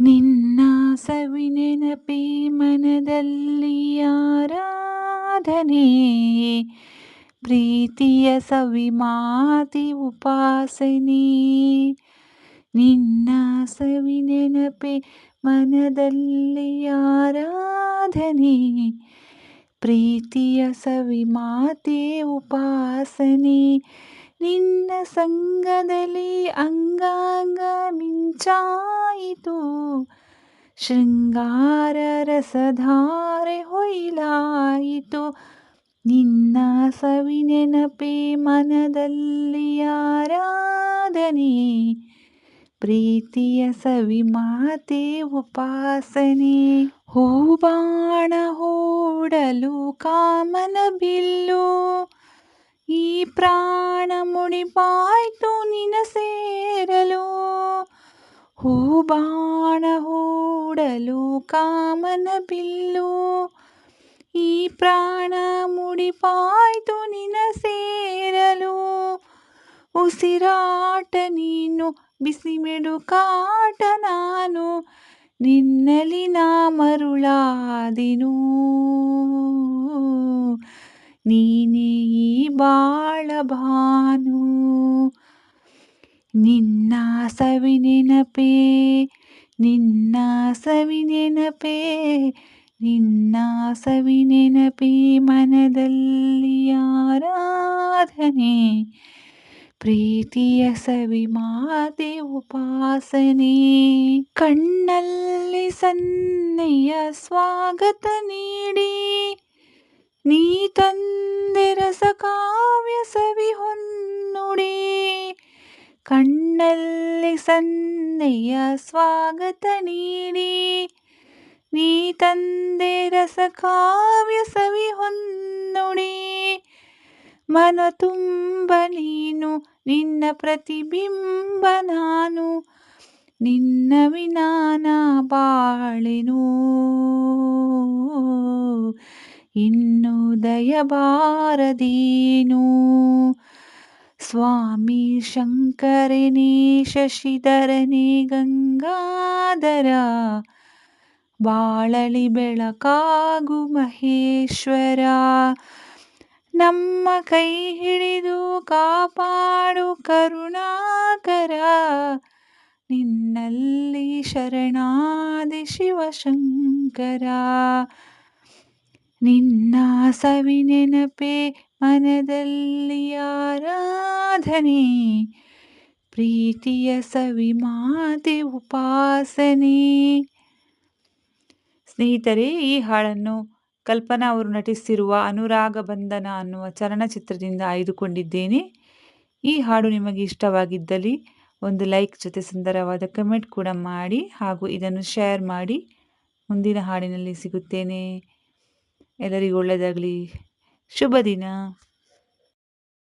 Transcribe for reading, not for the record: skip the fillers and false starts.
ನಿನ್ನ ಸವಿನೆನಪೆ ಮನದಲ್ಲಿ ಆರಾಧನೆ, ಪ್ರೀತಿಯ ಸವಿ ಮಾತಿ ಉಪಾಸನೆ. ನಿನ್ನ ಸವಿನೆನಪೆ ಮನದಲ್ಲಿ ಆರಾಧನೆ, ಪ್ರೀತಿಯ ಸವಿ ಮಾತೆ ಉಪಾಸನೆ. ನಿನ್ನ ಸಂಗದಲ್ಲಿ ಅಂಗಾಂಗ ಮಿಂಚಾಯಿತು, ಶೃಂಗಾರ ರಸಧಾರೆ ಹೊಯ್ಲಾಯಿತು. ನಿನ್ನ ಸವಿನೆನಪೆ ಮನದಲ್ಲಿ ಆರಾಧನೆ, ಪ್ರೀತಿಯ ಸವಿ ಮಾತೆ ಉಪಾಸನೆ. ಹೂಬಾಣ ಹೂಡಲು ಕಾಮನ ಬಿಲ್ಲು, ಈ ಪ್ರಾಣ ಮುಡಿಪಾಯ್ತು ನಿನ ಸೇರಲು. ಹೂಬಾಣ ಹೂಡಲು ಕಾಮನ ಬಿಲ್ಲು, ಈ ಪ್ರಾಣ ಮುಡಿಪಾಯ್ತು ನಿನ ಸೇರಲು. ಉಸಿರಾಟ ನೀನು ಬಿಸಿಮಿಡುಕಾಟ ನಾನು, ನಿನ್ನಲಿ ನಾ ಮರುಳಾದೆನು. ನೀನೇ ಈ ಬಾಳ ಭಾನು. ನಿನ್ನ ಸವಿನೆನಪೆ, ನಿನ್ನ ಸವಿನೆನಪೆ, ನಿನ್ನ ಸವಿನೆನಪೆ ಮನದಲ್ಲಿ ಆರಾಧನೆ, ಪ್ರೀತಿಯ ಸವಿ ಮಾತೆ ಉಪಾಸನೆ. ಕಣ್ಣಲ್ಲಿ ಸನ್ನೆಯ ಸ್ವಾಗತ ನೀಡಿ, ನೀ ತಂದೆ ರಸ ಕಾವ್ಯ ಸವಿ ಹೊನ್ನುಡಿ. ಕಣ್ಣಲ್ಲಿ ಸನ್ನೆಯ ಸ್ವಾಗತ ನೀಡಿ, ನೀ ತಂದೆ ರಸ ಕಾವ್ಯ ಸವಿ ಹೊನ್ನುಡಿ. ಮನ ತುಂಬ ನೀನು, ನಿನ್ನ ಪ್ರತಿಬಿಂಬ ನಾನು, ನಿನ್ನ ವಿನಾನ ಬಾಳೆನು. ಇನ್ನು ದಯಬಾರದೇನು. ಸ್ವಾಮಿ ಶಂಕರನೇ ಶಶಿಧರನೇ ಗಂಗಾಧರ, ಬಾಳಲಿ ಬೆಳಕಾಗು ಮಹೇಶ್ವರ. ನಮ್ಮ ಕೈ ಹಿಡಿದು ಕಾಪಾಡು ಕರುಣಾಕರ, ನಿನ್ನಲ್ಲಿ ಶರಣಾದೆ ಶಿವಶಂಕರ. ನಿನ್ನ ಸವಿನೆನಪೆ ಮನದಲ್ಲಿ ಆರಾಧನೆ, ಪ್ರೀತಿಯ ಸವಿ ಮಾತೆ ಉಪಾಸನೆ. ಸ್ನೇಹಿತರೆ, ಈ ಹಾಡನ್ನು ಕಲ್ಪನಾ ಅವರು ನಟಿಸಿರುವ ಅನುರಾಗ ಬಂಧನ ಅನ್ನುವ ಚಲನಚಿತ್ರದಿಂದ ಆಯ್ದುಕೊಂಡಿದ್ದೇನೆ. ಈ ಹಾಡು ನಿಮಗೆ ಇಷ್ಟವಾಗಿದ್ದಲ್ಲಿ ಒಂದು ಲೈಕ್ ಜೊತೆ ಸುಂದರವಾದ ಕಮೆಂಟ್ ಕೂಡ ಮಾಡಿ, ಹಾಗೂ ಇದನ್ನು ಶೇರ್ ಮಾಡಿ. ಮುಂದಿನ ಹಾಡಿನಲ್ಲಿ ಸಿಗುತ್ತೇನೆ. ಎಲ್ಲರಿಗೂ ಒಳ್ಳೆಯದಾಗಲಿ. ಶುಭ ದಿನ.